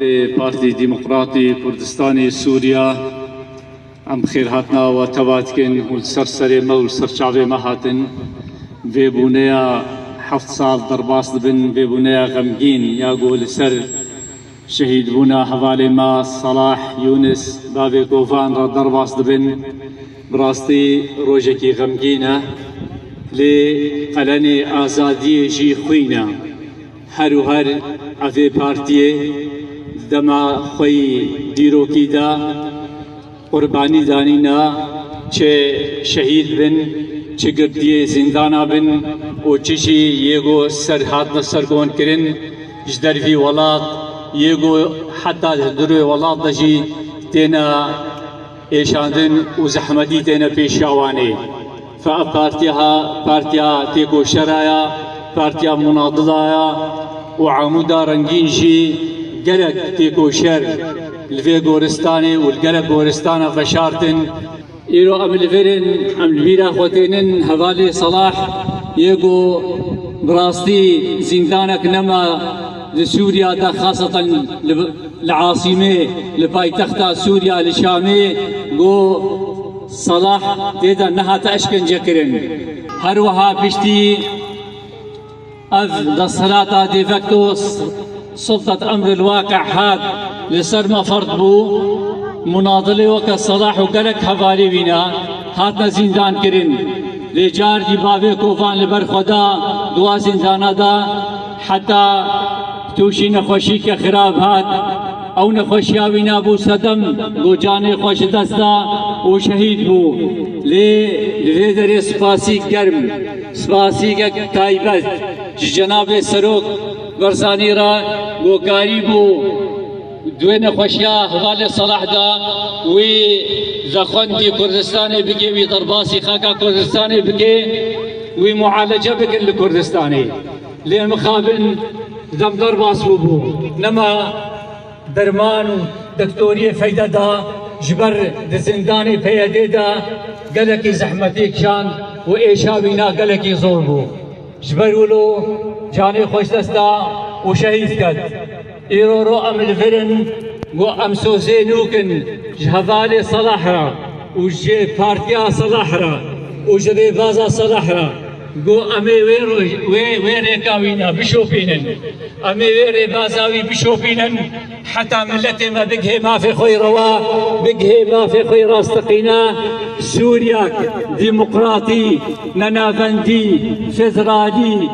بارتي ديمقراطي كردستاني سوريا ام خير هاتنا وتباتكن والسرسري مول سرشعبي مهاتن بيبونيا حفت سال درباس دبن بيبونيا غمجين ياقول سر شهيد بونا حوالي ما صلاح يونس بابي كوفان را درباس دبن براستي روجكي غمجينة لقلني آزادي جي خوينا هر و هر افي بارتيه دما خوي ديروكي دا قرباني دانينا چه شهيد بن چه گردیه زندانا بن و چشی یگو سر هاتنا سرگون کرن جدر في ولاد يجو حتى دروي ولاد دجي تينا ايشاندن وزحمتي تينا بيشاواني فبارتيها تيكو شرايا بارتيها مناضلايا وعمودا رنجين جي قلق تيكو شر الفي غورستاني والقلق غورستانا فشارتن إيرو أم الفيرن أم الفيرا خوتينن هفالي صلاح يجو براستي زندانك نما لسوريا دا خاصة العاصمة لبايتختا سوريا لشامي جو صلاح تيدا نها تأشكن جكرن هروها بشتي أف دا الصلاة دي فاكتو سلطة أمر الواقع هاد لسر ما فرض بو مناضلة وكا صلاح وقلق حوالي بينا هاتنا زندان كرن لجار دي بابي كوفان لبرخودا دوا زندانا دا حتى توشي نخوشي كخراب هات او نخوشياوي نابو صدم گو جاني خوش دستا و شهيد بو لذر سپاسی گرم سپاسی که تایبت جناب سروک برزانی را گو کاری بو دوی نخوشیا حوال صلاح دا وی زخوندی کردستانی بگی وی درباسی خاکا کردستانی بگی وی معالجه بگی لکردستانی لمخابن دم درباس بو نما درمان دكتورية فايدة دا جبر دزنداني فيدي دا قالكي زحمتي كشان وإيشاوينا قالكي زور بو جبر ولو جاني خوش دستا وشهيد كد إيرو رو أم الفرن و أم سوزينوكن جهفالي صلاحرا وجي بارتيا صلاحرا وجبي بازا صلاحرا گو امی ویره کاوینا بشوفینن امی ویره بازاوی بشوفینن حتى ملت ما بگه ما في خوی روا بگه ما في خوی راستقینا سوریا ديمقراطي ننافندي فدرالي